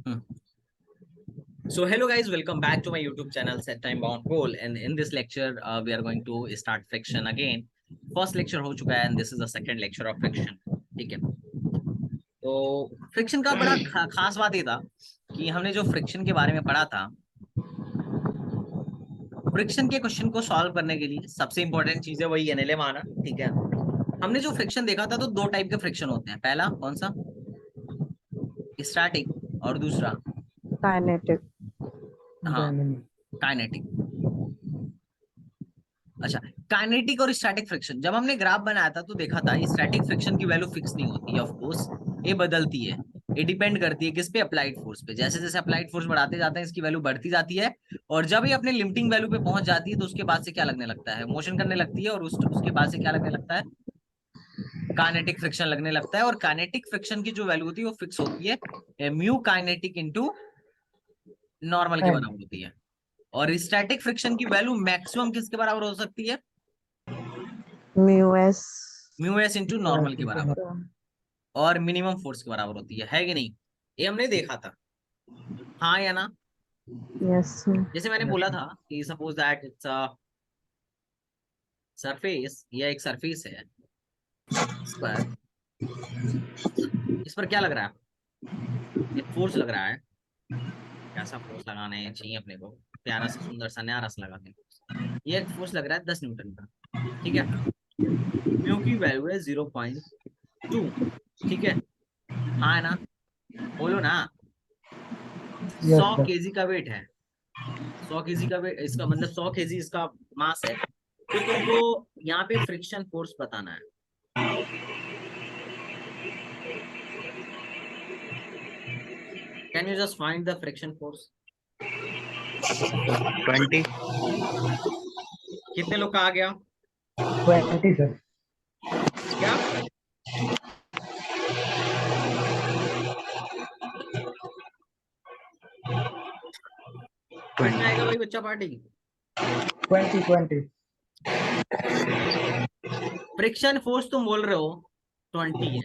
So hello guys, welcome back to my YouTube channel Set Time Bound Goal, and in this lecture we are going to start friction again. First lecture हो चुका है and this is the second lecture of friction. ठीक है, तो friction का बड़ा खास बात ये था कि हमने जो फ्रिक्शन के बारे में पढ़ा था, फ्रिक्शन के क्वेश्चन को सॉल्व करने के लिए सबसे इंपॉर्टेंट चीज है वही एनएलएम आना। ठीक है, हमने जो फ्रिक्शन देखा था तो दो टाइप के फ्रिक्शन होते हैं। पहला कौन सा? स्टैटिक, और दूसरा काइनेटिक। हाँ काइनेटिक। अच्छा, काइनेटिक और स्टैटिक फ्रिक्शन जब हमने ग्राफ बनाया था तो देखा था स्टैटिक फ्रिक्शन की वैल्यू फिक्स नहीं होती है, ऑफ कोर्स ये बदलती है। ये डिपेंड करती है किस पे? अप्लाइड फोर्स पे। जैसे जैसे अप्लाइड फोर्स बढ़ाते जाते हैं इसकी वैल्यू बढ़ती जाती है, और जब ये अपने लिमिटिंग वैल्यू पे पहुंच जाती है तो उसके बाद से क्या लगने लगता है? मोशन करने लगती है, और उसके बाद से क्या लगने लगता है? काइनेटिक फ्रिक्शन लगने लगता है। और काइनेटिक फ्रिक्शन की जो वैल्यू होती है वो फिक्स होती है, म्यू काइनेटिक इंटू नॉर्मल के बराबर होती है। और स्टैटिक फ्रिक्शन की वैल्यू मैक्सिमम किसके बराबर हो सकती है? म्यू एस इंटू नॉर्मल के बराबर, और मिनिमम फोर्स के बराबर होती है कि नहीं? ये हमने देखा था, हाँ या ना? यस। जैसे मैंने बोला था कि suppose that it's a surface, या एक सरफेस है, इस पर क्या लग रहा है? एक फोर्स लग रहा है। कैसा फोर्स लगाने चाहिए अपने को? प्यारा सा सुंदर सा न्यारा सा लगाते हैं। ये एक फोर्स लग रहा है 10 न्यूटन का। ठीक है, म्यू की वैल्यू है 0.2। ठीक है, हाँ है ना? बोलो ना। 100 kg का वेट है, 100 kg का वेट, इसका मतलब 100 kg इसका मास है। तो तुमको यहाँ पे फ्रिक्शन फोर्स बताना है। Can you just find the friction force? 20। कितने लोग का आ गया? 20 सर। क्या? 20 आएगा भाई बच्चा पार्टी। 20। फ्रिक्शन फोर्स तुम बोल रहे हो 20 है,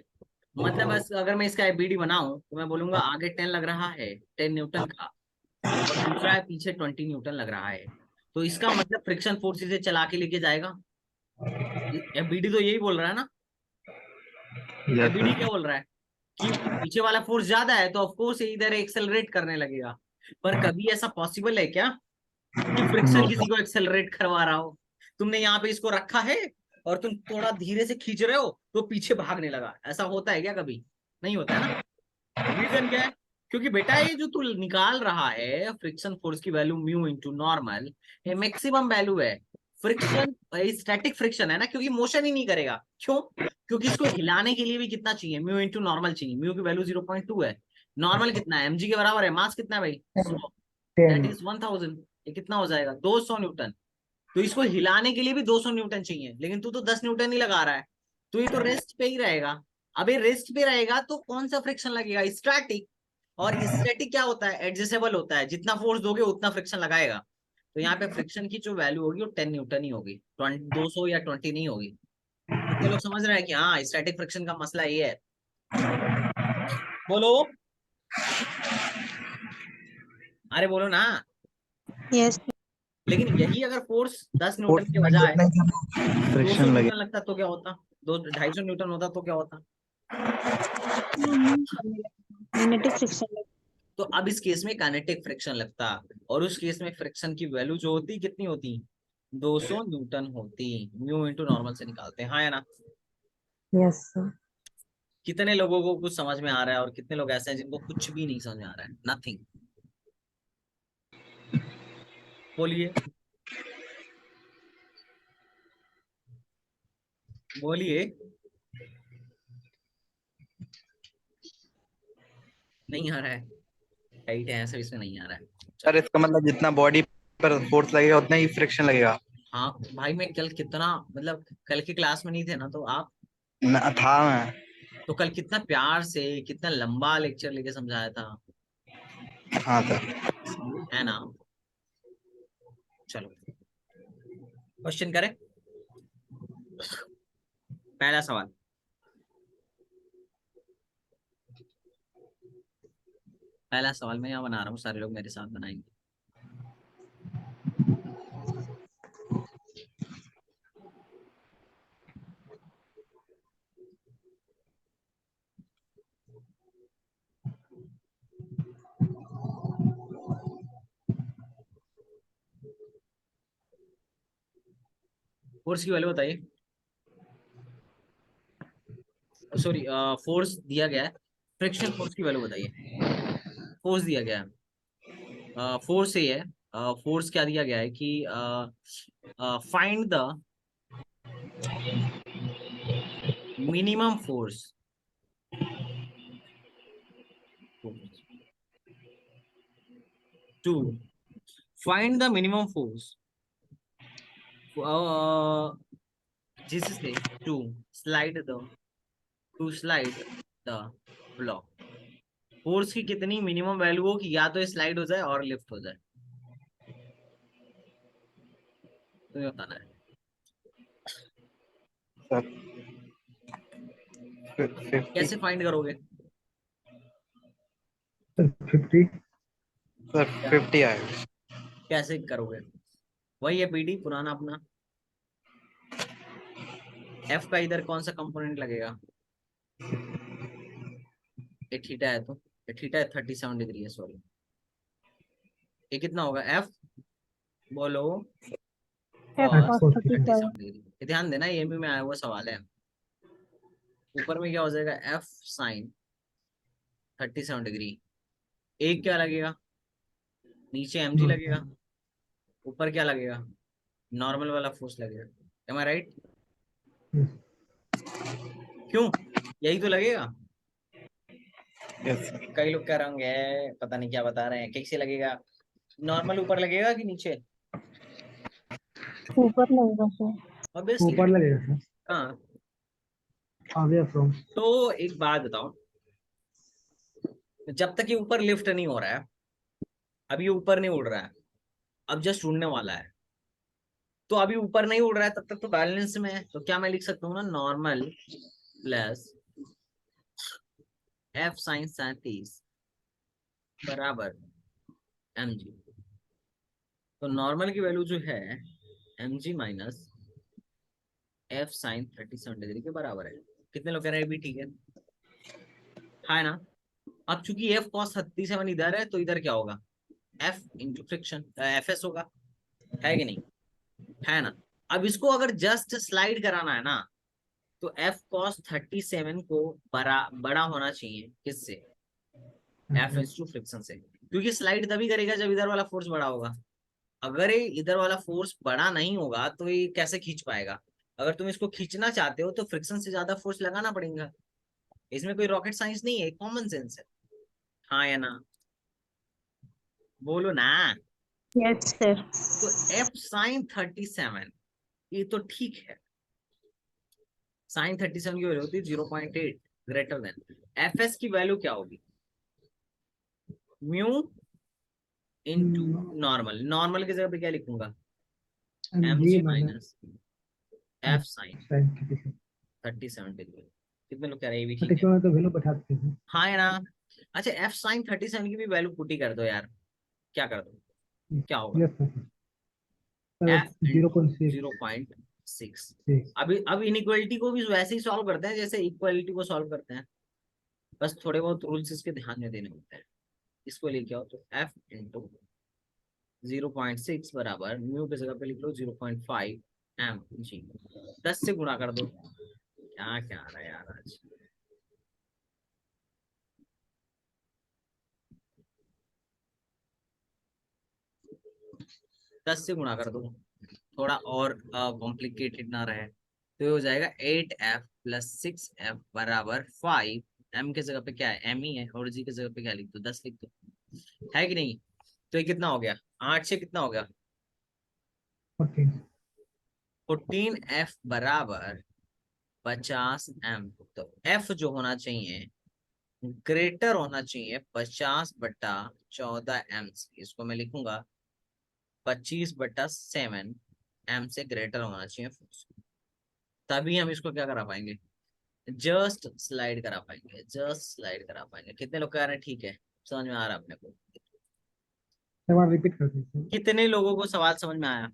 मतलब बस अगर मैं इसका एबीडी बनाऊं तो मैं बोलूंगा आगे 10 लग रहा है, 10 न्यूटन का, और दूसरा है पीछे 20 न्यूटन लग रहा है। तो इसका मतलब फ्रिक्शन फोर्स इसे चला के लेके जाएगा। एबीडी तो यही बोल रहा है ना। यस एबीडी क्या सर। बोल रहा है कि पीछे वाला फोर्स ज्यादा है तो ऑफकोर्स ये इधर एक्सेलरेट करने लगेगा। पर कभी ऐसा पॉसिबल है क्या कि फ्रिक्शन नो किसी सर। को एक्सेलरेट करवा रहा हो? तुमने यहाँ पे इसको रखा है और तुम थोड़ा धीरे से खींच रहे हो तो पीछे भागने लगा। ऐसा होता है क्या कभी? नहीं होता है ना। रीजन क्या है? क्योंकि बेटा ये जो तू निकाल रहा है फ्रिक्शन फोर्स की वैल्यू म्यू इंटू नॉर्मल, ये मैक्सिमम वैल्यू है। फ्रिक्शन स्टैटिक फ्रिक्शन है ना, क्योंकि मोशन ही नहीं करेगा। क्यों? क्योंकि इसको हिलाने के लिए भी कितना चाहिए? म्यू इंटू नॉर्मल चाहिए। म्यू की वैल्यू 0.2 है, नॉर्मल कितना है? mg के बराबर है। मास कितना है भाई? 100, दैट इज 1000। ये कितना हो जाएगा? 200 न्यूटन। तो इसको हिलाने के लिए भी 200 न्यूटन चाहिए, लेकिन तू तो 10 न्यूटन ही लगा रहा है। तो ये तो रेस्ट पे ही रहेगा। अब ये रेस्ट पे रहेगा तो कौन सा फ्रिक्शन लगेगा? स्टैटिक। और स्टैटिक क्या होता है? एडजस्टेबल होता है, जितना फोर्स दोगे उतना फ्रिक्शन लगाएगा। तो यहाँ पे फ्रिक्शन की जो वैल्यू होगी वो 10 न्यूटन ही होगी, 200 या 20 नहीं होगी। कितने लोग समझ रहे हैं कि हाँ स्टैटिक फ्रिक्शन का मसला ये है? बोलो, अरे बोलो ना। यस। लेकिन यही अगर फोर्स 10 न्यूटन के बजाय 200 फ्रिक्शन लगे। न्यूटन लगता तो क्या होता? 250 न्यूटन होता तो क्या होता? Kinetic friction. तो अब इस केस में काइनेटिक फ्रिक्शन लगता, और उस केस में फ्रिक्शन की वैल्यू जो होती कितनी होती? 200 न्यूटन होती। म्यू इंटू नॉर्मल से निकालते हैं, हाँ या ना? Yes sir. कितने लोगों को कुछ समझ में आ रहा है, और कितने लोग ऐसे हैं जिनको कुछ भी नहीं समझ में आ रहा है? नथिंग। बोलिए, बोलिए। नहीं आ रहा है? टाइट है ऐसा, इसमें नहीं आ रहा है। सर चलो। इसका मतलब जितना बॉडी पर फोर्स लगेगा उतना ही फ्रिक्शन लगेगा। हाँ भाई, मैं कल कितना, मतलब कल की क्लास में नहीं थे ना तो आप, था मैं। तो कल कितना प्यार से कितना लंबा लेक्चर लेके समझाया था, हाँ सर। है ना? चलो क्वेश्चन करें। पहला सवाल, पहला सवाल मैं यहाँ बना रहा हूँ, सारे लोग मेरे साथ बनाएंगे। फोर्स की वैल्यू बताइए। सॉरी, फोर्स दिया गया है, फ्रिक्शन फोर्स की वैल्यू बताइए। फोर्स दिया गया है, फोर्स ये है, फोर्स क्या दिया गया है कि find the minimum force to find the minimum force जिससे to slide the to slide the block. Force की कितनी मिनिमम वैल्यू हो कि या तो स्लाइड हो जाए और लिफ्ट हो जाए, तुम्हें बताना है। सर 50। कैसे फाइंड करोगे? सर 50। सर 50 आएगा। कैसे करोगे? वही है पीडी पुराना अपना। एफ का इधर कौन सा कंपोनेंट लगेगा? ये थीटा है, तो ये थीटा है 37 डिग्री है, सॉरी। ये कितना होगा एफ? बोलो। F cos cos 37 37। डिग्री। ये ध्यान देना, ये भी में आया हुआ सवाल है। ऊपर में क्या हो जाएगा? F sine 37 degree. एक क्या लगेगा? नीचे एम जी लगेगा, ऊपर क्या लगेगा? नॉर्मल वाला फोर्स लगेगा। M I right? क्यों? यही तो लगेगा। Yes sir. कई लोग कह रहे होंगे पता नहीं क्या बता रहे हैं, कैसे लगेगा? नॉर्मल ऊपर लगेगा कि नीचे? ऊपर लगेगा सर। ऑब्वियसली। ऊपर लगेगा सर। हाँ। आगे फ्रॉम। तो एक बात बताओ, जब तक ये ऊपर लिफ्ट नहीं हो रहा है, अभी ये ऊपर नहीं उड़ रहा है, अब जस्ट उड़ने वाला है, तो अभी ऊपर नहीं उड़ रहा है तब तक तो बैलेंस में है। तो क्या मैं लिख सकता हूँ ना, नॉर्मल प्लस एफ साइन 37 बराबर एम जी। तो नॉर्मल की वैल्यू जो है M G minus F sine 37 degree के बराबर है। कितने लोग कह रहे हैं? भी ठीक है ना? अब चूंकि एफ कॉस 37 इधर है, तो इधर क्या होगा? F into friction F S होगा, है कि नहीं? है ना? अब इसको अगर जस्ट स्लाइड कराना है ना, तो एफ कॉस 37 को बड़ा होना चाहिए किससे? एफ एस टू फ्रिक्शन से। क्योंकि स्लाइड तभी करेगा जब इधर वाला फोर्स बड़ा होगा। अगर ये इधर वाला फोर्स बड़ा नहीं होगा तो ये कैसे खींच पाएगा? अगर तुम इसको खींचना चाहते हो तो फ्रिक्शन से ज्यादा फोर्स लगाना पड़ेगा। इसमें कोई रॉकेट साइंस नहीं है, कॉमन सेंस है। हाँ या ना? बोलो ना। Yes sir. तो एफ साइन 37 ये तो ठीक है। साइन 37 की वैल्यू होती है 0.8 ग्रेटर देन। एफ एस की वैल्यू क्या होगी? Mu into normal. नॉर्मल की जगह पे क्या लिखूंगा? M G G minus minus F sine sine 37 degree. कितने लोग कह रहे हैं ये भी ठीक 37। है? 37 तो वैल्यू बैठा सकते हैं। हाँ या ना? अच्छा, एफ साइन 37 की भी वैल्यू पुट ही कर दो यार। क्या कर दो? क्या होगा? Yes sir. F into 0.6। 0.6। अभी अब इनइक्वालिटी को भी वैसे ही सॉल्व करते हैं जैसे इक्वालिटी को सॉल्व करते हैं, बस थोड़े बहुत रूल्स इसके ध्यान में देने होते हैं। इसको लेके आओ तो एफ इंटू 0.6 बराबर म्यू की जगह पे लिख लो 0.5 एम जी। 10 से गुणा कर दो। क्या क्या आ रहा है यार आज? दस से गुणा कर दो, थोड़ा और कॉम्प्लिकेटेड ना रहे। तो ये हो जाएगा 8f प्लस 6f बराबर 5। m की जगह पे क्या है? m ही है, और g की जगह पे क्या लिख दो? 10 लिख दो, है कि नहीं? तो ये कितना हो गया? 8 से कितना हो गया? 14। 14f बराबर 50m। तो f जो होना चाहिए ग्रेटर होना चाहिए 50/14 m से। इसको मैं लिखूंगा 25/7 m से ग्रेटर होना चाहिए फोर्स। तभी हम इसको क्या करा पाएंगे? जस्ट स्लाइड करा पाएंगे, जस्ट स्लाइड करा पाएंगे। कितने लोग कह रहे हैं ठीक है? समझ में आ रहा है अपने को? सवाल रिपीट कर दीजिए। कितने लोगों को सवाल समझ में आया?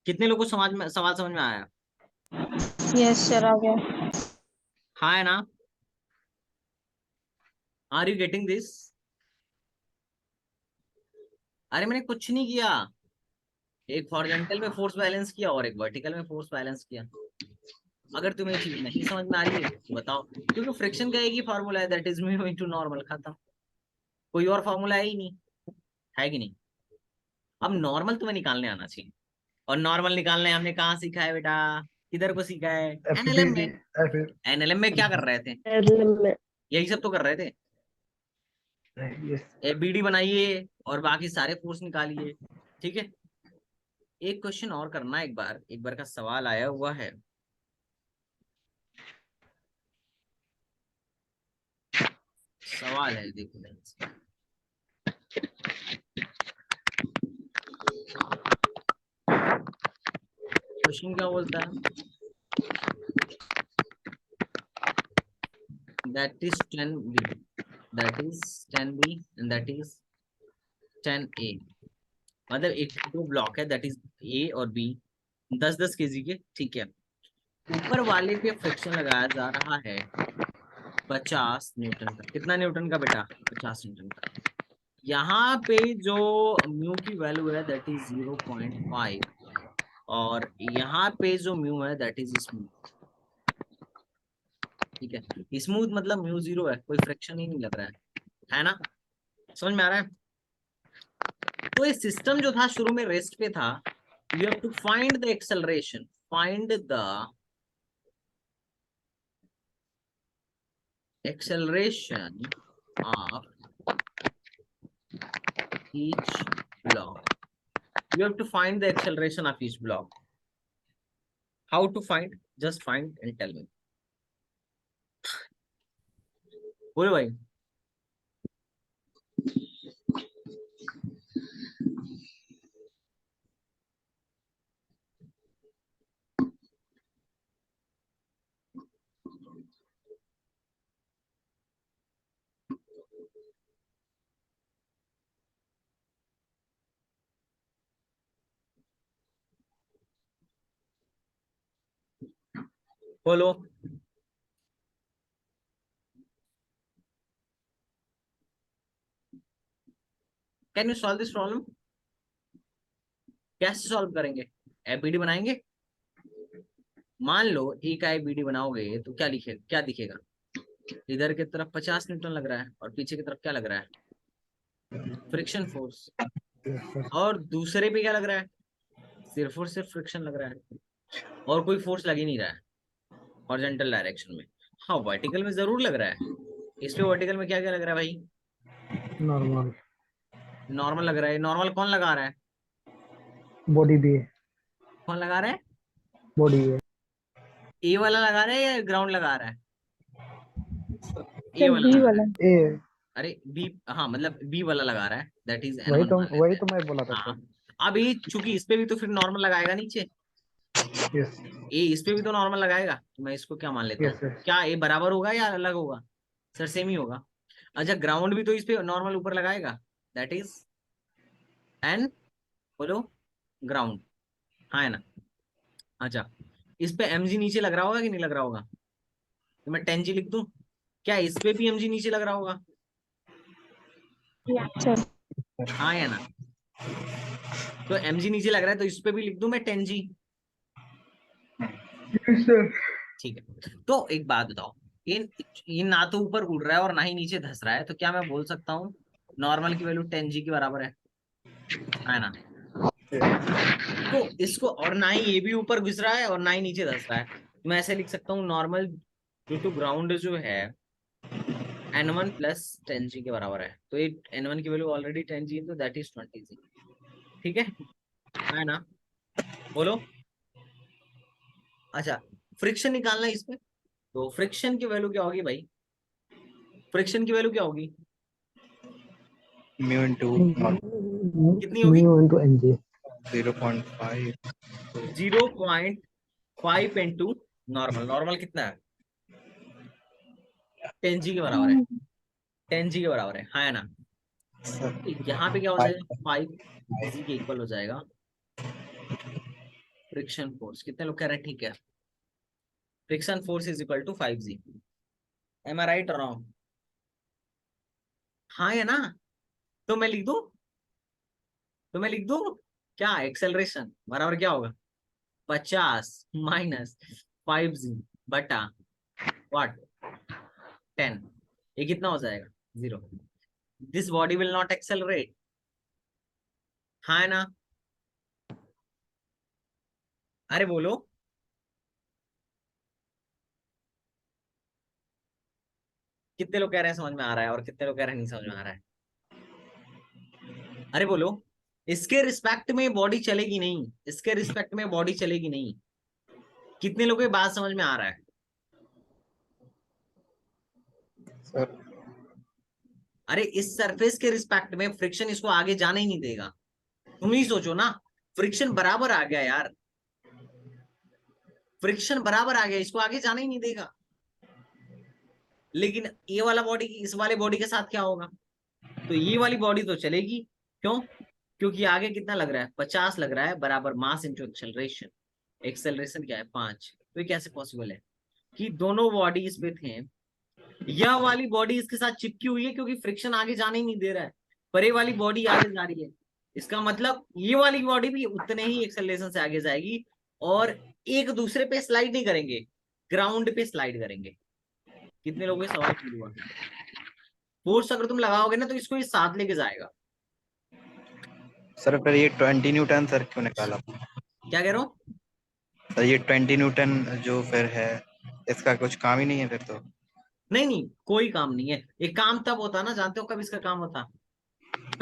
कितने लोगों को सवाल समझ में आया? यस सर, आ गया। हाँ है ना? Are you getting this? अरे मैंने कुछ नहीं किया, एक हॉरिजॉन्टल में फोर्स बैलेंस किया और एक वर्टिकल में फोर्स बैलेंस किया। अगर तुम्हें ये चीज नहीं समझ में आ रही है तो बताओ, क्योंकि फ्रिक्शन का एक ही फार्मूला है, that is mu into normal, खत्म। कोई और फार्मूला है ही नहीं, है कि नहीं? अब नॉर्मल तुम्हें निकालने आना चाहिए, और नॉर्मल निकालने हमने कहाँ सीखा है बेटा? किधर को सीखा है? एनएलएम FBD में। एनएलएम में क्या कर रहे थे? में यही सब तो कर रहे थे। यस। एबीडी बनाइए और बाकी सारे फोर्स निकालिए, ठीक है। एक क्वेश्चन और करना, एक बार का सवाल आया हुआ है। सवाल है, देखो क्वेश्चन क्या बोलता है? That is 10B, that is 10B and that is 10A। मतलब एक दो ब्लॉक है, दैट इज A और B, 10-10 केजी के, ठीक है। ऊपर वाले पे फ्रिक्शन लगाया जा रहा है 50 न्यूटन का। कितना न्यूटन का बेटा? 50 न्यूटन का। यहाँ पे जो म्यू की वैल्यू है दैट इज 0.5, और यहाँ पे जो म्यू है दैट इज स्मूथ, ठीक है। स्मूथ मतलब म्यू 0 है, कोई फ्रिक्शन ही नहीं लग रहा है ना? समझ में आ रहा है? तो ये सिस्टम जो था शुरू में रेस्ट पे था, you have to find the acceleration, find the acceleration of each block. You have to find the acceleration of each block. How to find? Just find and tell me. बोलो भाई। बोलो। Can you solve this problem? कैसे solve करेंगे? ABD बनाएंगे। मान लो एक ABD बनाओगे तो क्या दिखेगा? इधर की तरफ 50 न्यूटन लग रहा है और पीछे की तरफ क्या लग रहा है? Friction force. और दूसरे पे क्या लग रहा है? सिर्फ और सिर्फ फ्रिक्शन लग रहा है, और कोई फोर्स लग ही नहीं रहा है हॉरिजॉन्टल डायरेक्शन में। हाँ वर्टिकल में जरूर लग रहा है। इस पे वर्टिकल में क्या क्या लग रहा है भाई? नॉर्मल नॉर्मल लग रहा है। नॉर्मल कौन लगा रहा है? बॉडी भी है, कौन लगा रहा है? बॉडी है ए वाला लगा रहा है या ग्राउंड लगा रहा है? ए सर, वाला बी लगा रहा वाला है। ए। अरे बी, हाँ मतलब बी वाला लगा रहा है, दैट इज वही N1 तो मान लेते वही हैं। तो मैं बोला था हाँ, सर। अब ये चूंकि इस पे भी तो फिर नॉर्मल लगाएगा नीचे, यस ए इस पे भी तो नॉर्मल लगाएगा, तो मैं इसको क्या मान लेता हूँ? Yes yes. क्या ए बराबर होगा या अलग होगा? सर सेम ही होगा। अच्छा ग्राउंड भी तो इस पे नॉर्मल ऊपर लगाएगा, दैट इज एन, बोलो, ग्राउंड। हाँ है ना? अच्छा, इस पे mg नीचे लग रहा होगा कि नहीं लग रहा होगा? तो मैं 10g लिख दूं, क्या इस पे भी mg नीचे लग रहा होगा? सर हाँ या ना? तो mg नीचे लग रहा है तो इस पे भी लिख दूं मैं 10g। ठीक है, तो एक बात बताओ, ये ना तो ऊपर उड़ रहा है और ना ही नीचे धंस रहा है, तो क्या मैं बोल सकता हूँ नॉर्मल की वैल्यू 10g के बराबर है ना? तो इसको, और ना ही ये भी ऊपर घुस रहा है और ना ही नीचे धंस रहा है, तो मैं ऐसे लिख सकता हूँ नॉर्मल ड्यू टू ग्राउंड जो है N1 प्लस 10g के बराबर है। तो ये N1 की वैल्यू ऑलरेडी 10g है, तो दैट इज 20g, ठीक है ना? बोलो। अच्छा, फ्रिक्शन निकालना है इसमें, तो फ्रिक्शन की वैल्यू क्या होगी भाई? फ्रिक्शन की वैल्यू क्या होगी? म्यू इनटू कितनी होगी? Mu into N G 0.5। 0.5 into normal. Normal कितना है? 10 जी के बराबर है, 10 जी के बराबर है, हाँ या ना? सर यहाँ पे क्या हो जाएगा, 5 जी के इक्वल हो जाएगा फ्रिक्शन फोर्स। कितने लोग कह रहे हैं ठीक है, friction force is equal to 5 g. Am I right और रॉन्ग? हाँ या ना? तो मैं लिख दूं, तो मैं लिख दूं क्या, एक्सेलरेशन बराबर क्या होगा, 50 माइनस 5 जी बटा व्हाट, 10। ये कितना हो जाएगा, 0। This body will not accelerate, हाँ है ना? अरे बोलो, कितने लोग कह रहे हैं समझ में आ रहा है, और कितने लोग कह रहे हैं नहीं समझ में आ रहा है? अरे बोलो, इसके रिस्पेक्ट में बॉडी चलेगी नहीं, इसके रिस्पेक्ट में बॉडी चलेगी नहीं। कितने लोगों की बात समझ में आ रहा है? सर अरे इस सरफेस के रिस्पेक्ट में फ्रिक्शन इसको आगे जाने ही नहीं देगा। तुम ही सोचो ना, फ्रिक्शन बराबर आ गया यार, फ्रिक्शन बराबर आ गया, इसको आगे जाने ही नहीं देगा। लेकिन ये वाला बॉडी इस वाले बॉडी के साथ क्या होगा, तो ये वाली बॉडी तो चलेगी। क्यों? क्योंकि आगे कितना लग रहा है, 50 लग रहा है, बराबर मास इंटू एक्सेलरेशन। एक्सेलरेशन क्या है, 5। तो ये कैसे पॉसिबल है कि दोनों बॉडी इस पे थे, यह वाली बॉडी इसके साथ चिपकी हुई है क्योंकि फ्रिक्शन आगे जाने ही नहीं दे रहा है, पर ये वाली बॉडी आगे जा रही है। इसका मतलब ये वाली बॉडी भी उतने ही एक्सेलरेशन से आगे जाएगी, और एक दूसरे पे स्लाइड नहीं करेंगे, ग्राउंड पे स्लाइड करेंगे। कितने लोगों के सवाल क्लियर हुआ? फोर्स अगर तुम लगाओगे ना तो इसको ये साथ लेके जाएगा। सर फिर ये 20 न्यूटन सर क्यों निकाला? क्या कह रहे हो? सर ये 20 न्यूटन जो फिर है, इसका कुछ काम ही नहीं है फिर तो। नहीं नहीं, कोई काम नहीं है। एक काम तब होता ना, जानते हो कब इसका काम होता?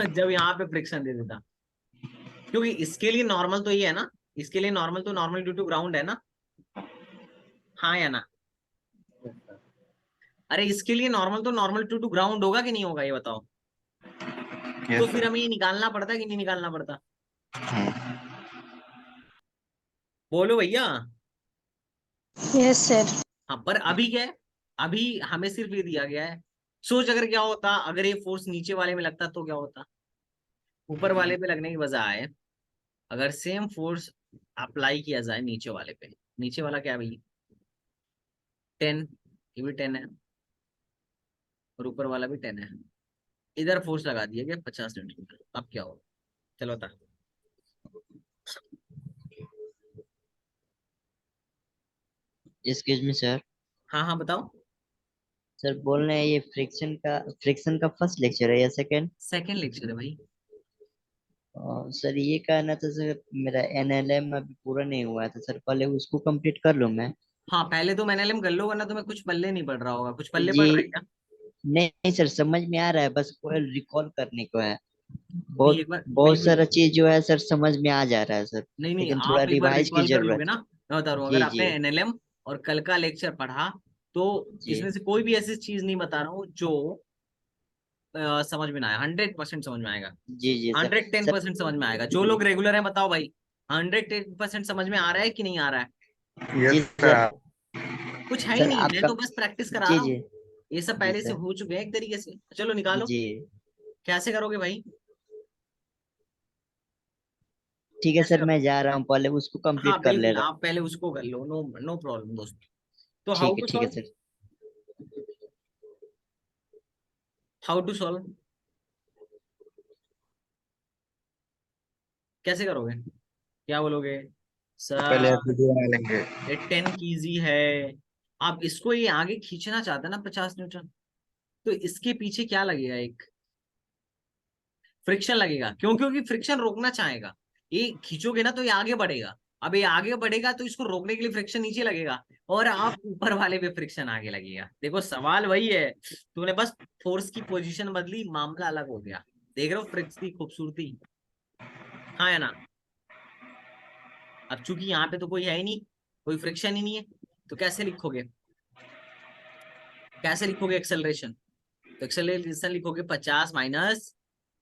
जब यहाँ पे फ्रिक्शन दे देता। क्योंकि इसके लिए नॉर्मल तो ये है ना, इसके लिए नॉर्मल तो नॉर्मल ड्यू टू ग्राउंड है ना, हाँ या ना? अरे इसके लिए नॉर्मल तो नॉर्मल ड्यू टू ग्राउंड होगा कि नहीं होगा, ये बताओ। तो यस फिर सर। हमें ये निकालना पड़ता है कि नहीं निकालना पड़ता? बोलो भैया। Yes sir. हाँ, पर अभी क्या है, अभी हमें सिर्फ ये दिया गया है। सोच अगर क्या होता, अगर ये फोर्स नीचे वाले में लगता तो क्या होता, ऊपर वाले पे लगने की बजाय अगर सेम फोर्स अप्लाई किया जाए नीचे वाले पे। नीचे वाला क्या है भाई, 10, ये भी 10 है, और ऊपर वाला भी 10 है। इधर फोर्स लगा दिया गया 50 न्यूटन का, अब क्या होगा, चलो बता। Excuse me sir. हाँ हाँ बताओ। सर बोल रहे हैं ये फ्रिक्शन का फर्स्ट लेक्चर है या सेकंड? सेकंड लेक्चर है भाई। सर ये कहना था सर, मेरा एनएलएम अभी पूरा नहीं हुआ है तो सर पहले उसको कंप्लीट कर लूं मैं। हाँ पहले तुम एनएलएम कर लो, वरना तुम्हें कुछ पल्ले नहीं पड़ रहा होगा, कुछ पल्ले जी पड़ रहा है क्या? नहीं सर, समझ में आ रहा है, बस रिकॉल करने को है। नहीं बहुत एक बार बहुत सारा चीज जो है सर समझ में आ जा रहा है सर, नहीं नहीं, लेकिन थोड़ा आप एक बार रिवाइज की रिकॉल कर लोगे जरूरत ना, है। मैं बता रहा हूँ, अगर जी आपने जी एनएलएम और कल का लेक्चर पढ़ा तो जी इसमें से कोई भी ऐसी चीज नहीं बता रहा हूँ जो समझ में ना आया, 100% समझ में आएगा। जी जी सर। 110% समझ में आएगा। जो लोग रेगुलर है बताओ भाई, 110% समझ में आ रहा है कि नहीं आ रहा है? जी यस सर। सर। कुछ है ही सर नहीं, मैं आपका। तो बस प्रैक्टिस करा जी रहा जी हूँ। ये सब जी पहले से सर। हो चुके हैं एक तरीके से। चलो निकालो, जी कैसे करोगे भाई? ठीक है कैसे सर, करोगे? मैं जा रहा हूँ, पहले उसको हाँ कंप्लीट कर ले बिल्कुल, रहा आप पहले उसको कर लो, नो नो प्रॉब्लम दोस्त। तो हूँ। ठीक है सर। हाउ टू सॉल्व, कैसे करोगे, क्या बोलोगे? पहले सर वीडियो बना लेंगे। ये 10 कीजी है, आप इसको ये आगे खींचना चाहते हैं ना 50 न्यूटन, तो इसके पीछे क्या लगेगा, एक फ्रिक्शन लगेगा। क्यों? क्योंकि फ्रिक्शन रोकना चाहेगा, ये खींचोगे ना तो ये आगे बढ़ेगा। अब ये आगे बढ़ेगा तो इसको रोकने के लिए फ्रिक्शन नीचे लगेगा, और आप ऊपर वाले पे फ्रिक्शन आगे लगेगा। देखो सवाल वही है, तूने बस फोर्स की पोजीशन बदली, मामला अलग हो गया। देख रहे हो फ्रिक्स की खूबसूरती, हाँ या ना? अब चूंकि यहाँ पे तो कोई है ही नहीं, कोई फ्रिक्शन ही नहीं है, तो कैसे लिखोगे, कैसे लिखोगे एक्सेलरेशन? तो एक्सेलरेशन लिखोगे 50 माइनस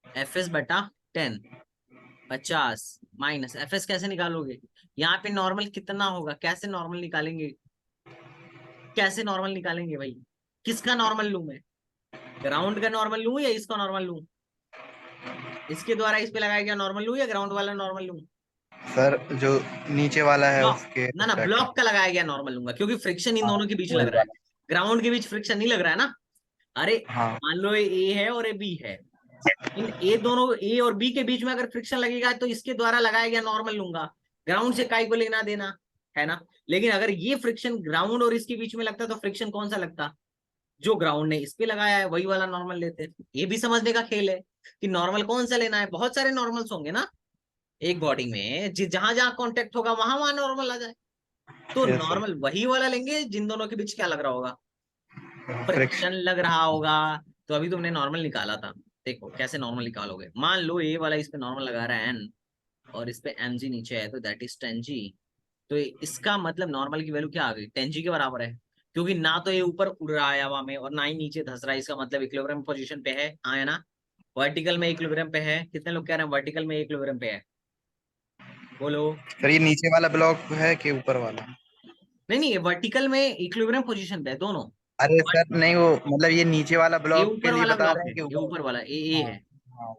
एफ एस बटा 10। 50 माइनस एफ एस कैसे निकालोगे, यहाँ पे नॉर्मल कितना होगा, कैसे नॉर्मल निकालेंगे, कैसे नॉर्मल निकालेंगे भाई? किसका नॉर्मल लूं मैं? ग्राउंड का नॉर्मल लूं या इसका नॉर्मल लूं? इसके द्वारा इस पे लगाया गया नॉर्मल लूं या ग्राउंड वाला नॉर्मल लूं? सर जो नीचे वाला है ब्लॉक, उसके ना ना, respect ब्लॉक का लगाया गया नॉर्मल लूंगा, क्योंकि फ्रिक्शन इन हाँ, दोनों के बीच वही लग रहा है। वाला। ग्राउंड के बीच फ्रिक्शन नहीं लग रहा है ना। अरे हाँ मान लो ये ए है और ये बी है, इन ए दोनों ए और बी के बीच में अगर फ्रिक्शन लगेगा तो इसके द्वारा लगाया गया नॉर्मल लूंगा। ग्राउंड से काई को लेना देना है ना। लेकिन अगर ये फ्रिक्शन ग्राउंड और इसके बीच में लगता तो फ्रिक्शन कौन सा लगता? जो ग्राउंड ने इस पे लगाया है वही वाला नॉर्मल लेते। ये भी समझने का खेल है कि नॉर्मल कौन सा लेना है। बहुत सारे नॉर्मल्स होंगे ना एक बॉडी में, जहां जहां कांटेक्ट होगा वहां वहां नॉर्मल आ जाए। तो यस सर। नॉर्मल वही वाला लेंगे जिन दोनों के बीच क्या लग रहा होगा, फ्रिक्शन फ्रिक्शन लग रहा होगा। तो अभी तुमने नॉर्मल निकाला था, देखो कैसे नॉर्मल निकालोगे। मान लो ये वाला इस पे नॉर्मल लगा रहा है एन, और इस पे एम जी नीचे है, तो दैट इज 10G। तो इसका मतलब नॉर्मल की वैल्यू क्या आ गई? 10G के बराबर है, क्योंकि ना तो ये ऊपर उड़ रहा है हवा में और ना ही नीचे धंस रहा है। इसका मतलब इक्विलिब्रियम पोजीशन पे है, हाँ है ना। वर्टिकल में इक्विलिब्रियम पे है। कितने लोग कह रहे हैं वर्टिकल में इक्विलिब्रियम पे है? बोलो। सर ये नीचे वाला ब्लॉक है कि ऊपर वाला? नहीं नहीं, ये वर्टिकल में इक्विलिब्रियम पोजीशन पे है दोनों। अरे सर नहीं, वो मतलब ये नीचे वाला ये ब्लॉक के ऊपर लिए वाला बता ब्लॉक रहे है, हैं कि ये ऊपर? ऊपर वाला ए हाँ है। हाँ।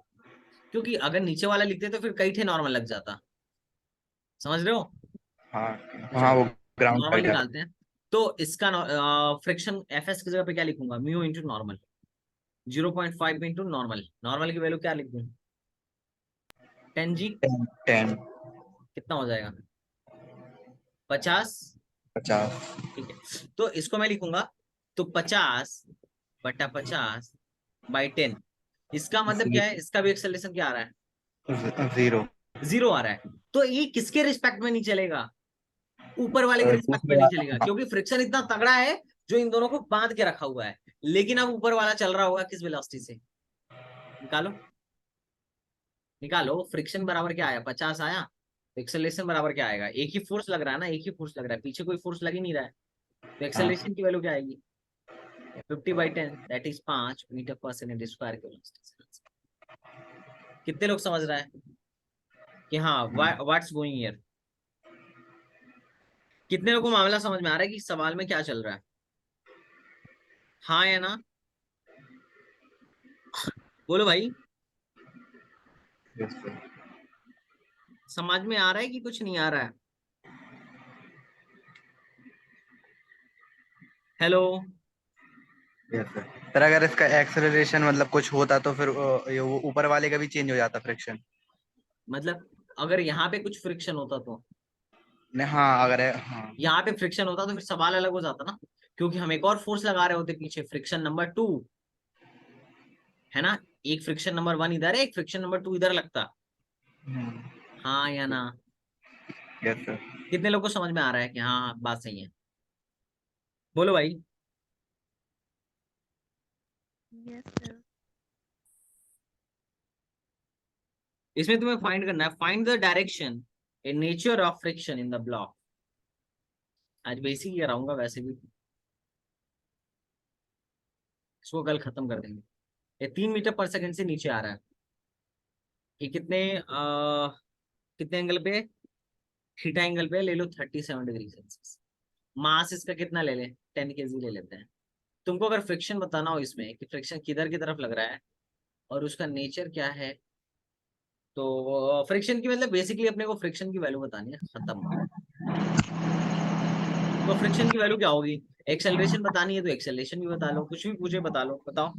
क्योंकि अगर नीचे वाला लिखते तो फिर कई थे नॉर्मल लग जाता। समझ रहे हो? हाँ तो हाँ, चलो वो ग्राउंड का नॉर्मल ही था। निकालते हैं। तो इसका फ्रिक्शन एफ एस की जगह पे क्या लिखूंगा? Mu into normal. 0.5 into normal. Normal की वैल्यू क्या लिख दूं? 10G। 10 कितना हो जाएगा? 50। 50। ठीक है, तो इसको मैं लिखूंगा तो 50/50/10। इसका मतलब क्या है? इसका भी एक्सेलरेशन क्या आ रहा है? 0। 0 आ रहा है। तो ये किसके रिस्पेक्ट में नहीं चलेगा? ऊपर वाले के रिस्पेक्ट में दूसरे नहीं चलेगा, वाला। क्योंकि फ्रिक्शन इतना तगड़ा है जो इन दोनों को बांध के रखा हुआ है। लेकिन अब ऊपर वाला चल रहा होगा किस वेलोसिटी से? निकालो निकालो। फ्रिक्शन बराबर क्या आया? 50 आया। एक्सेलरेशन बराबर क्या आएगा? एक ही फोर्स लग रहा है ना, एक ही फोर्स लग रहा है, पीछे कोई फोर्स लग ही नहीं रहा है। तो हाँ एक्सेलरेशन की वैल्यू क्या आएगी? 50/10 दैट इज 5 मीटर/सेकंड स्क्वायर। कितने लोग समझ रहे हैं कि हाँ व्हाट्स गोइंग हियर? कितने लोगों को मामला समझ में आ रहा है कि सवाल में क्या चल रहा है? हाँ या ना? बोलो भाई। Yes sir. समझ में आ रहा है कि कुछ नहीं आ रहा है? हेलो। Yes sir. सर अगर इसका एक्सेलरेशन मतलब कुछ होता तो फिर ये वो ऊपर वाले का भी चेंज हो जाता फ्रिक्शन? मतलब अगर यहाँ पे कुछ फ्रिक्शन होता तो, नहीं हाँ, अगर है हाँ। यहाँ पे फ्रिक्शन होता तो फिर सवाल अलग हो जाता ना, क्योंकि हम एक और फोर्स लगा रहे होते पीछे, फ्रिक्शन नंबर 2, है ना। एक फ्रिक्शन नंबर 1 इधर है, एक फ्रिक्शन नंबर 2 इधर लगता। हाँ या ना? Yes sir. कितने लोगों को समझ में आ रहा है कि हाँ हाँ बात सही है? बोलो भाई। Yes, sir. इसमें तुम्हें फाइंड करना है, find the direction A nature of friction in the block. आज बेसिक ही कराऊंगा वैसे भी, इसको कल खत्म कर देंगे। ये 3 मीटर/सेकंड से नीचे आ रहा है। ये कितने एंगल पे? थीटा एंगल पे ले लो 37 डिग्री सेल्सियस। मास इसका कितना ले लें? 10 kg ले लेते हैं। तुमको अगर फ्रिक्शन बताना हो इसमें कि फ्रिक्शन किधर की तरफ लग रहा है और उसका नेचर क्या है, तो फ्रिक्शन की मतलब बेसिकली अपने को फ्रिक्शन की वैल्यू बतानी है, खत्म बात। तो फ्रिक्शन की वैल्यू क्या होगी? एक्सेलरेशन बतानी है तो एक्सेलरेशन भी बता लो, कुछ भी पूछे बता लो, बताओ।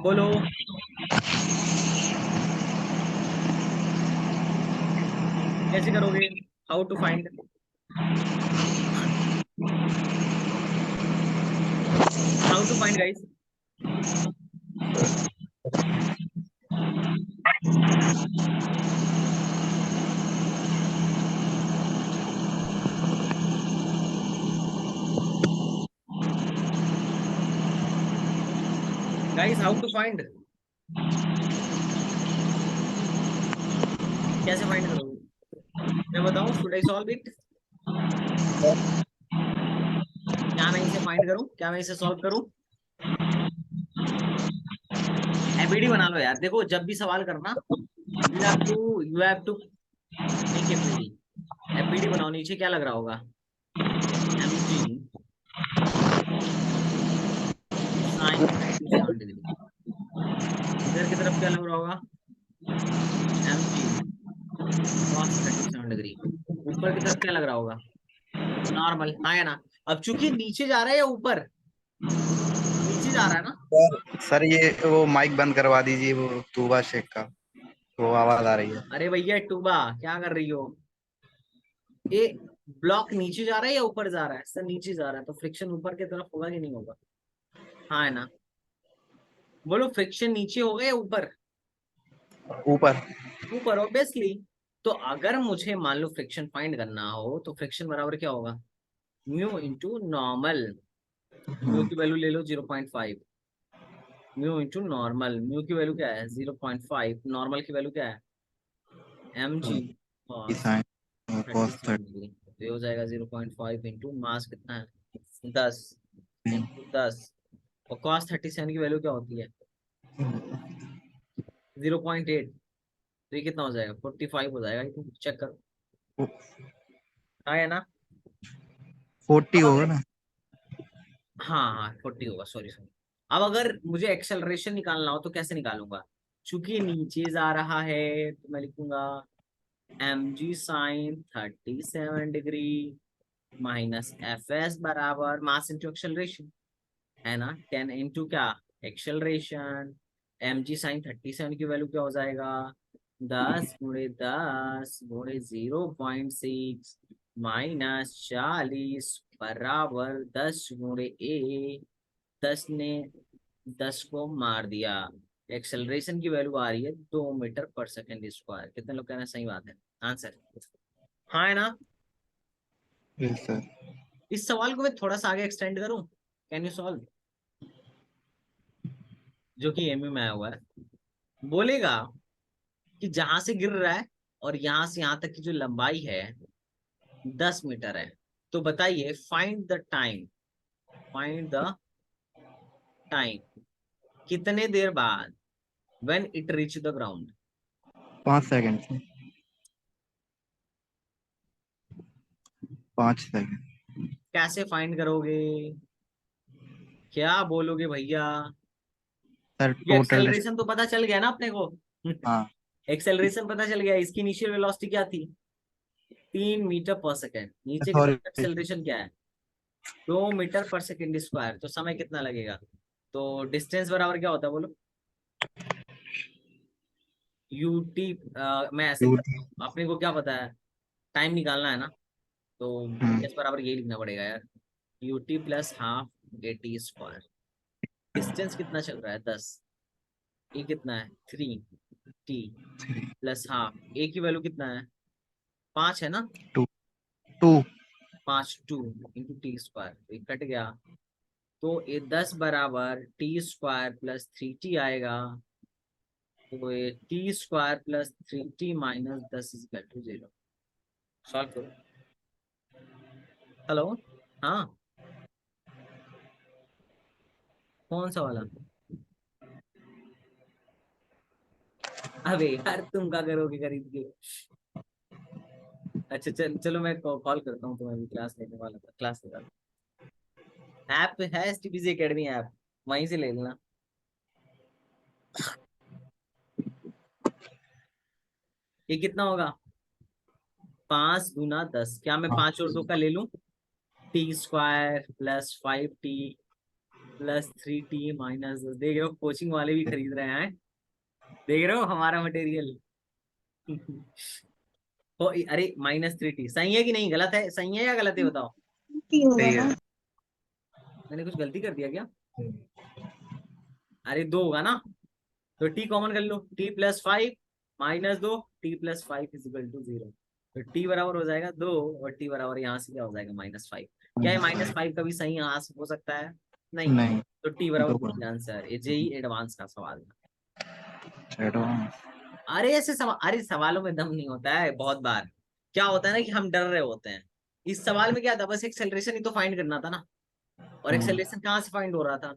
बोलो। कैसे करोगे? How to find? How to find guys? Guys how to find? कैसे फाइंड करोगे? मैं बताऊं? Should I solve it? क्या मैं इसे फाइंड करूं? क्या मैं इसे सॉल्व करूं? एबीडी बना लो यार। देखो जब भी सवाल करना, you have to make ABD. FBD बनाओ, नीचे क्या लग रहा होगा? mg sin 37 degree. इधर की तरफ क्या लग रहा होगा? mg cos 37 degree. ऊपर की तरफ क्या लग रहा होगा? नॉर्मल, हाँ या ना? अब चूंकि नीचे जा रहा है या ऊपर? नीचे जा रहा है ना? सर ये वो माइक बंद करवा दीजिए, वो तूबा शेख का, वो आवाज आ रही है। अरे भैया टूबा, क्या कर रही हो? ये ब्लॉक नीचे जा रहा है या ऊपर जा रहा है? सर नीचे जा रहा है, तो फ्रिक्शन ऊपर की तरफ होगा कि नहीं होगा? हाँ है ना? बोलो, फ्रिक्शन नीचे होगा या ऊपर? ऊपर। ऊपर ऑब्वियसली। तो अगर मुझे मान लो फ्रिक्शन फाइंड करना हो, तो फ्रिक्शन बराबर क्या होगा? Mu into normal. म्यू की वैल्यू ले लो 0.5। म्यू इंटू नॉर्मल, म्यू की वैल्यू क्या है? 0.5। नॉर्मल की वैल्यू क्या है? mg cos sine cos 37 degree. तो ये हो जाएगा 0.5 इंटू मास कितना है? 10 इंटू 10। और cos 37 की वैल्यू क्या होती है? 0.8। तो ये कितना हो जाएगा? 45 हो जाएगा। ये चेक करो, हाँ है ना? 40 अब होगा अगर, ना। हाँ हाँ 40 होगा, सॉरी सॉरी। अब अगर मुझे एक्सेलरेशन निकालना हो तो कैसे निकालूंगा? चूंकि नीचे जा रहा है तो मैं लिखूंगा mg sine 37 degree minus F S बराबर मास इंटू एक्सेलरेशन, है ना? 10 इंटू क्या? एक्सेलरेशन। mg साइन 37 की वैल्यू क्या हो जाएगा? 10 × 10 × 0.6 माइनस 40 बराबर 10 × 1। 10 ने 10 को मार दिया। एक्सेलरेशन की वैल्यू आ रही है 2 मीटर पर सेकेंड स्क्वायर। कितने लोग कह रहे हैं सही बात है? आंसर हाँ है ना? Yes sir. इस सवाल को मैं थोड़ा सा आगे एक्सटेंड करूं? Can you solve? जो कि एमयू में आया हुआ है। बोलेगा कि जहां से गिर रहा है और यहां से यहां तक की जो लंबाई है 10 मीटर है। तो बताइए, find the time. Find the time, कितने देर बाद, when it reach the ground. 5 second से। 5 सेकंड। कैसे फाइंड करोगे? क्या बोलोगे भैया? सर ये टोटल। एक्सेलरेशन तो पता चल गया ना अपने को? हाँ। एक्सेलरेशन पता चल गया। इसकी इनिशियल वेलोसिटी क्या थी? 3 मीटर पर सेकेंड। नीचे की सॉरी। तरफ एक्सेलरेशन क्या है? 2 मीटर पर सेकेंड स्क्वायर। तो समय कितना लगेगा? तो डिस्टेंस बराबर क्या होता है बोलो? यूटी। मैं ऐसे करता हूँ, अपने को क्या पता है? टाइम निकालना है ना, तो एस बराबर यही लिखना पड़ेगा यार। UT plus half eighty square. Distance कितना चल रहा है? 10। ए कितना है? 3 टी प्लस हाफ। ए की वैल्यू कितना है? 5 है ना? 2। 5 2 × टी स्क्वायर, तो ये कट गया। तो ये 10 बराबर टी स्क्वायर प्लस 3 टी आएगा। तो ये T square plus 3 T minus 10 is equal to 0। Solve करो। हेलो। हाँ, कौन सा वाला? अबे यार, तुम क्या करोगे खरीद के? अच्छा चल चलो, मैं कॉल करता हूँ तुम्हें, भी क्लास लेने वाला था, क्लास ले रहा था। ऐप है एसटीपीसी एकेडमी ऐप, वहीं से ले लेना। ये कितना होगा? 5 × 10। क्या मैं 5 और 2 का ले लूं? T square plus 5 T plus 3 T minus 10। देख रहे हो, कोचिंग वाले भी खरीद रहे हैं। देख रहे हो हमारा मटेरियल। तो अरे -3 टी सही है कि नहीं? गलत है? सही है या गलत है बताओ? सही है। मैंने कुछ गलती कर दिया क्या? अरे 2 होगा ना? तो टी कॉमन कर लो। टी+5 -2 टी+5 इज इक्वल टू 0। तो टी बराबर हो जाएगा 2, और टी बराबर यहाँ से क्या हो जाएगा? -5। क्या है -5 का भी सही यहाँ से हो सकता है? नहीं। नहीं। तो टी बराबर 2 बी आंसर। ये जेई एडवांस का सवाल था। एडवांस। अरे ऐसे सवाल, अरे सवालों में दम नहीं होता है बहुत बार। क्या होता है ना कि हम डर रहे होते हैं। इस सवाल में क्या था? बस एक्सेलरेशन ही तो फाइंड करना था ना। और एक्सेलरेशन कहाँ से फाइंड हो रहा था?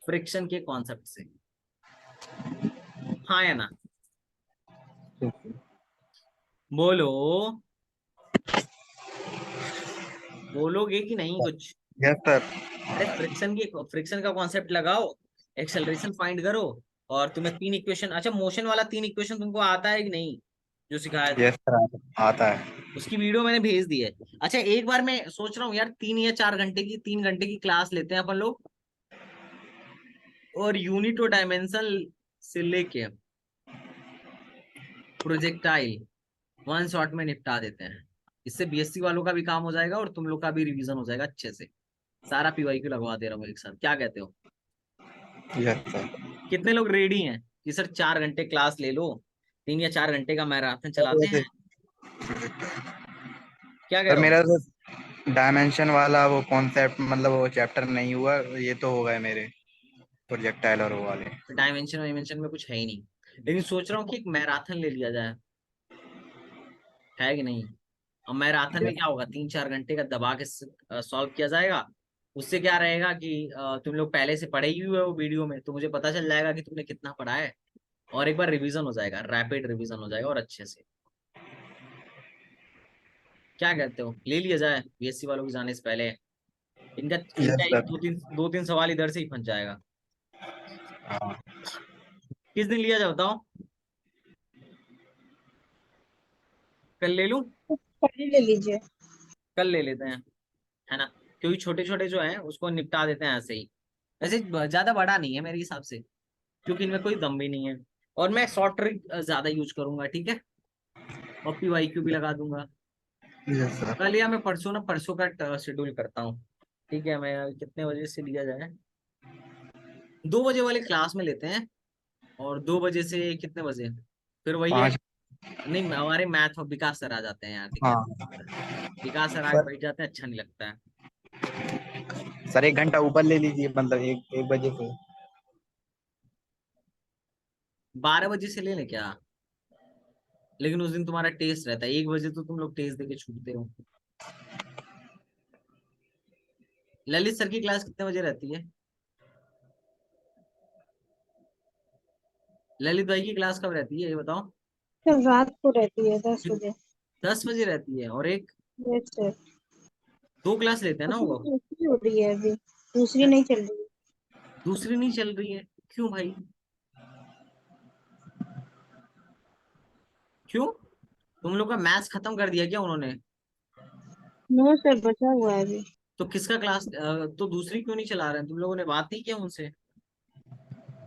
फ्रिक्शन के कॉन्सेप्ट से, हाँ या ना? बोलो, बोलोगे कि नहीं कुछ? Yes sir. अरे फ्रिक्शन का कॉन्सेप्ट लगाओ, एक्सेलरेशन फाइंड करो, और तुम्हें 3 इक्वेशन, अच्छा मोशन वाला 3 इक्वेशन तुमको आता है कि नहीं, जो सिखाया था? यस सर आता है। उसकी वीडियो मैंने भेज दी है। अच्छा एक बार मैं सोच रहा हूँ यार, 3 या 4 घंटे की, 3 घंटे की क्लास लेते हैं अपन लोग, और यूनिट और डायमेंशन से लेके प्रोजेक्टाइल वन शॉट में निपटा देते हैं। इससे बीएससी वालों का भी काम हो जाएगा और तुम लोग का भी रिवीजन हो जाएगा अच्छे से। सारा पीवाईक्यू लगवा दे रहा हूँ एक साथ, क्या कहते हो? Yes sir. कितने लोग रेडी हैं कि सर 4 घंटे क्लास ले लो, 3 या 4 घंटे का मैराथन चलाते हैं? क्या कह सर रहा हूँ? मेरा तो डायमेंशन वाला वो कॉन्सेप्ट मतलब वो चैप्टर नहीं हुआ, ये तो हो गए मेरे प्रोजेक्टाइल और वो वाले। डायमेंशन वाइमेंशन में कुछ है ही नहीं, लेकिन सोच रहा हूँ कि एक मैराथन ले लिया जाए, है कि नहीं? अब मैराथन में यस। क्या होगा, 3 4 घंटे का दबा के सॉल्व किया जाएगा। उससे क्या रहेगा कि तुम लोग पहले से पढ़े ही हुए हो वीडियो में, तो मुझे पता चल जाएगा कि तुमने कितना पढ़ा है, और एक बार रिवीजन हो जाएगा, रैपिड रिवीजन हो जाएगा और अच्छे से। क्या कहते हो, ले लिया जाए बीएससी वालों के जाने से पहले? इनका इनका यस एक सर। दो तीन सवाल इधर से ही फंस जाएगा। हाँ किस दिन लिया जाए बताओ? कल ले लूं? कल ही ले लीजिए। कल ले लेते हैं, है ना? क्योंकि छोटे छोटे जो हैं उसको निपटा देते हैं ऐसे ही। वैसे ज्यादा बड़ा नहीं है मेरे हिसाब से, क्योंकि इनमें कोई दम भी नहीं है। और मैं शॉर्ट ट्रिक ज्यादा यूज करूंगा, ठीक है, और पीवाईक्यू भी लगा दूंगा। Yes sir. कल या मैं परसों ना, परसों का शेड्यूल करता हूँ। ठीक है, मैं कितने बजे से लिया जाए? 2 बजे वाले क्लास में लेते हैं, और 2 बजे से कितने बजे? फिर वही है। 5। नहीं हमारे मैथ और विकास सर आ जाते हैं यार, दिक्कत। हाँ विकास सर आगे सर। बैठ जाते हैं, अच्छा नहीं लगता है। सर 1 घंटा ऊपर ले लीजिए, मतलब 1 बजे से। 12 बजे से ले लें क्या? लेकिन उस दिन तुम्हारा टेस्ट रहता है, 1 बजे तो तुम लोग टेस्ट देके छूटते हो। ललित सर की क्लास कितने बजे रहती है? ललित भाई की क्लास कब रहती है ये बताओ? कल रात को रहती है 10 बजे। 10 बजे रहती है, और एक यस सर। 2 क्लास लेते हैं ना अपनी वो? दूसरी हो रही है अभी, दूसरी नहीं चल रही। दूसरी नहीं चल रही है? क्यों भाई, क्यों? तुम लोग का मैथ्स खत्म कर दिया क्या उन्होंने? नो सर, बचा हुआ है अभी। तो किसका क्लास, तो दूसरी क्यों नहीं चला रहे हैं? तुम लोगों ने बात नहीं किया उनसे?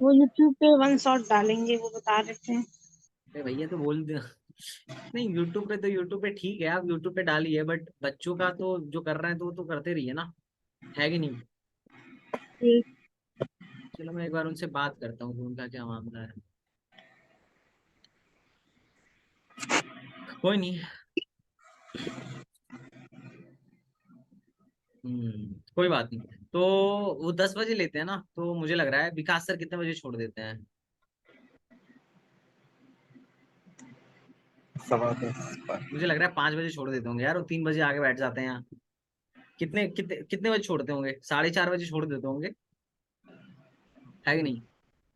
वो यूट्यूब पे वन शॉट डालेंगे, वो बता रहे थे। अरे भैया तो बोल दे। नहीं यूट्यूब पे ठीक है, आप यूट्यूब पे डालिए, बट बच्चों का तो जो कर रहे हैं तो वो तो करते रहिए ना, है कि नहीं? ठीक। चलो मैं एक बार उनसे बात करता हूँ कि उनका क्या मामला है। कोई नहीं। कोई बात नहीं। तो वो 10 बजे लेते हैं ना, तो मुझे लग रहा है विकास सर कितने बजे छोड़ देते हैं? 10:15 पर। मुझे लग रहा है 5 बजे छोड़ देते होंगे यार, वो 3 बजे आगे बैठ जाते हैं यहाँ। कितने कितने कितने बजे छोड़ते होंगे? 4:30 बजे छोड़ देते होंगे, है कि नहीं?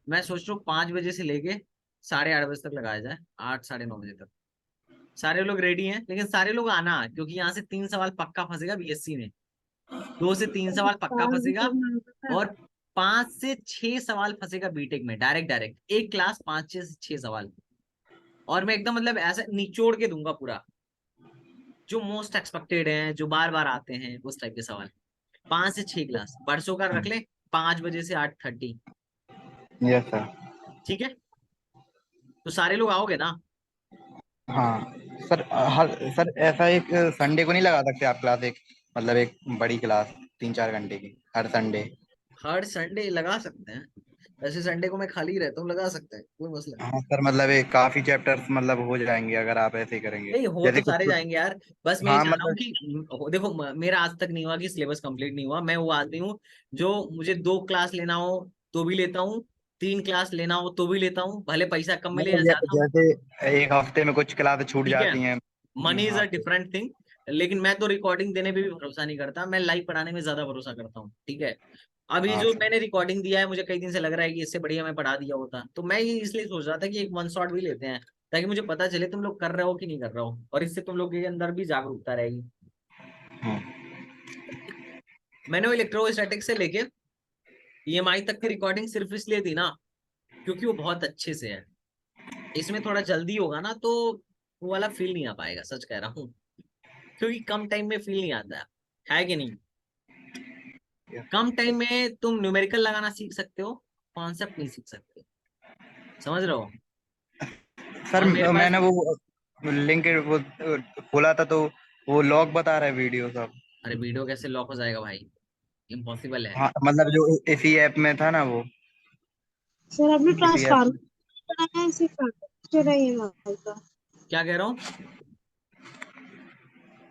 मैं सोच रहा हूँ 5 बजे से लेके 8:30 बजे तक लगाया जाए, 8 साढ़े 9 बजे तक। सारे लोग रेडी हैं, लेकिन सारे लोग आना, क्योंकि यहाँ से 3 सवाल पक्का फंसेगा बीएससी में। 2 से 3 सवाल पक्का काम भी फंसेगा, करना होता है। और 5 से 6 सवाल फंसेगा बीटेक में, डायरेक्ट डायरेक्ट एक क्लास 5 से 6 सवाल। और मैं एकदम मतलब ऐसा निचोड़ के दूंगा पूरा, जो मोस्ट एक्सपेक्टेड हैं, जो बार बार आते हैं, उस टाइप के सवाल। 5 से 6 क्लास परसों का रख ले, 5 बजे से 8:30। Yes sir. ठीक है, तो सारे लोग आओगे ना? हाँ सर। हर सर ऐसा एक संडे को नहीं लगा सकते आप क्लास, एक मतलब एक बड़ी क्लास 3-4 घंटे की हर संडे? हर संडे लगा सकते हैं, वैसे संडे को मैं खाली ही रहता हूँ, लगा सकते हैं, कोई मसला नहीं। हाँ सर, मतलब एक काफी चैप्टर्स मतलब हो जाएंगे अगर आप ऐसे ही करेंगे। नहीं हो जैसे तो कुछ सारे कुछ। जाएंगे यार, बस मैं ये हाँ चाह रहा हूँ मतलब। कि देखो मेरा आज तक नहीं हुआ कि सिलेबस कंप्लीट नहीं हुआ। मैं वो आदमी हूँ जो, मुझे 2 क्लास लेना हो तो भी लेता हूँ, 3 क्लास लेना हो तो भी लेता हूँ, भले पैसा कम मिले या मतलब ज्यादा। जैसे एक हफ्ते में कुछ क्लास छूट ठीक है, जाती हैं। मनी इज हाँ अ डिफरेंट थिंग। लेकिन मैं तो रिकॉर्डिंग देने पे भी भरोसा नहीं करता, मैं लाइव पढ़ाने में ज्यादा भरोसा करता हूँ, ठीक है? अभी हाँ जो सर। मैंने रिकॉर्डिंग दिया है, मुझे कई दिन से लग रहा है कि इससे बढ़िया मैं पढ़ा दिया होता, तो मैं ये इसलिए सोच रहा था कि एक वन शॉट भी लेते हैं, ताकि मुझे पता चले तुम लोग कर रहे हो कि नहीं कर रहे हो, और इससे तुम लोग के अंदर भी जागरूकता रहेगी। मैंने वो इलेक्ट्रोस्टैटिक से लेके ईएमआई तक की रिकॉर्डिंग सिर्फ इसलिए दी ना क्योंकि वो बहुत अच्छे से है। इसमें थोड़ा जल्दी होगा ना तो वो वाला फील नहीं आ पाएगा, सच कह रहा हूँ, क्योंकि कम टाइम में फील नहीं आता है कि नहीं। कम टाइम में तुम न्यूमेरिकल लगाना सीख सकते हो, कॉन्सेप्ट नहीं सीख सकते, समझ रहे हो। सर और मेरे पास मैंने वो लिंक वो खोला था तो वो लॉग बता रहा है वीडियो सब। अरे वीडियो कैसे लॉक हो जाएगा भाई, इम्पॉसिबल है। हाँ मतलब जो इसी ऐप में था ना वो, सर आपने इसी ऐप ट्रांसफार्मर में। कराया है, सिर्फ ट्रांसफार्मर है ये मॉडल का। क्या कह रहा हूँ।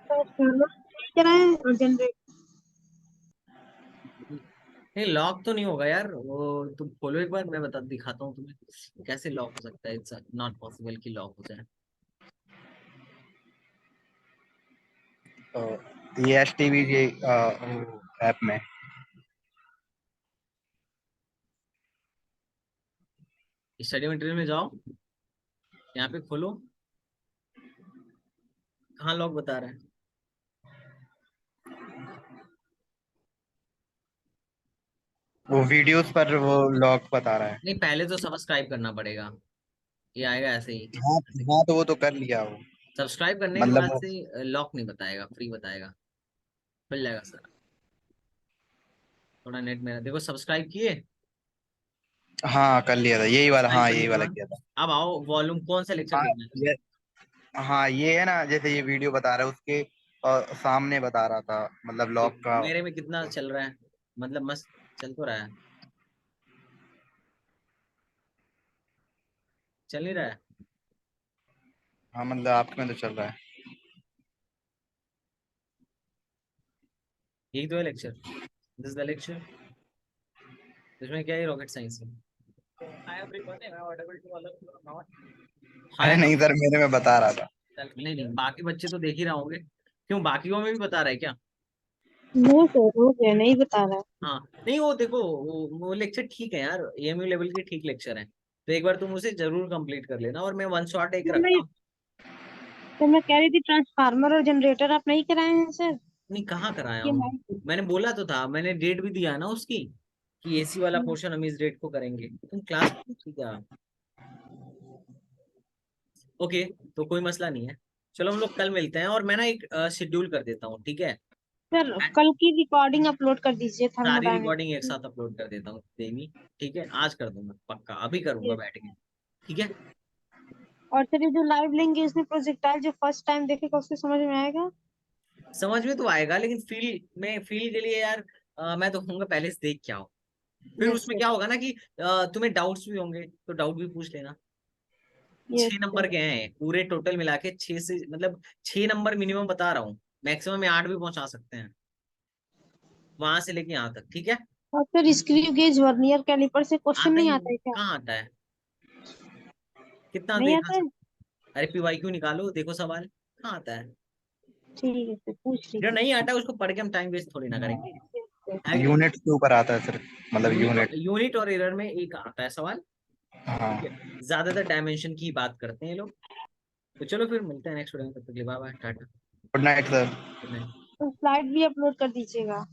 ट्रांसफार्मर कराया है और जनरेटर। नहीं लॉक तो नहीं होगा यार, वो तुम खोलो एक बार, मैं बता दिखाता हूँ तुम्हें कैसे लॉक हो सकता है। इट्स नॉट पॉसिबल कि लॉक हो जाए। तो ये एसटीवी जी ऐप में। स्टडी मटेरियल में जाओ, यहाँ पे खोलो, कहाँ लॉक बता रहा है। वो वीडियोस पर वो लॉग बता रहा है। नहीं पहले तो सब्सक्राइब करना पड़ेगा, ये आएगा ऐसे ही। हाँ हाँ, तो वो तो कर लिया वो। सब्सक्राइब करने के मतलब बाद वो से लॉक नहीं बताएगा, फ्री बताएगा, मिल जाएगा सर। थोड़ा नेट में देखो, सब्सक्राइब किए। हाँ कर लिया था यही वाला, सब्सक्राइब हाँ करने यही के वाला बाद किया था। अब आओ, वॉल्यूम कौन सा लेक्चर हाँ देखना है तुम्हें। ये, हाँ ये है ना, जैसे ये वीडियो बता रहा है उसके सामने बता रहा था, मतलब लॉग का। मेरे में कितना चल रहा है, मतलब मस्त चल तो रहा है, चल नहीं रहा है। हाँ मतलब आपके में तो चल रहा है। यही तो है लेक्चर, दिस द लेक्चर। इसमें क्या है, रॉकेट साइंस है। Hi everyone, am I audible to all of you now. अरे हाय। नहीं सर, मेरे में बता रहा था। नहीं नहीं, बाकी बच्चे तो देख ही रहे होंगे। क्यों, बाकियों में भी बता रहा है क्या। नो सर, हो गया, नहीं बता रहा है। हाँ नहीं, वो देखो वो लेक्चर ठीक है यार, एएमयू लेवल के ठीक लेक्चर है, तो एक बार तुम उसे जरूर कंप्लीट कर लेना। और मैं वन शॉट एक तो रखता मैं हूँ। तो मैं कह रही थी ट्रांसफार्मर और जनरेटर आप नहीं कराए हैं सर। नहीं कहाँ कराया ये हूँ, मैं मैंने बोला तो था, मैंने डेट भी दिया ना उसकी, कि एसी वाला पोर्शन हम इस डेट को करेंगे। तुम क्लास क्या। ओके, तो कोई मसला नहीं है। चलो हम लोग कल मिलते हैं, और मैं ना एक शेड्यूल कर देता हूँ, ठीक है। सर कल की रिकॉर्डिंग अपलोड कर दीजिए सारी थर्मोडायनेमिक्स रिकॉर्डिंग एक की। साथ अपलोड कर देता हूँ देवी, ठीक है, आज कर दूंगा पक्का, अभी करूंगा बैठ के, ठीक है। और सर ये जो लाइव लेंगे इसमें प्रोजेक्टाइल जो फर्स्ट टाइम देखेगा उसको समझ में आएगा। समझ में तो आएगा, लेकिन फील के लिए यार मैं तो कहूंगा पहले से देख के आओ। फिर यस उसमें सर। क्या होगा ना कि तुम्हें डाउट्स भी होंगे तो डाउट भी पूछ लेना। Yes 6 number sir. के हैं पूरे टोटल मिला के, 6 से मतलब 6 नंबर मिनिमम बता रहा हूँ, मैक्सिमम में 8 भी पहुंचा सकते हैं, वहां से लेके यहाँ तक, ठीक है। और sir screw gauge vernier caliper से क्वेश्चन आता नहीं ही आता नहीं, है क्या। कहाँ आता है, कितना नहीं देखा आता है। सब। अरे पीवाईक्यू निकालो, देखो सवाल कहाँ आता है। ठीक है सर, पूछ जो लीजिए। नहीं आता है उसको पढ़ के हम टाइम वेस्ट थोड़ी ना करेंगे, है कि नहीं। यूनिट के ऊपर आता है सर, मतलब यूनिट। यूनिट और एरर में एक आता है सवाल, ठीक है। हाँ। ज्यादातर डायमेंशन की बात करते हैं ये लोग। तो चलो फिर मिलते हैं नेक्स्ट वीडियो में, तब तक के लिए bye bye, tata, good night sir. Good night. तो स्लाइड भी अपलोड कर दीजिएगा।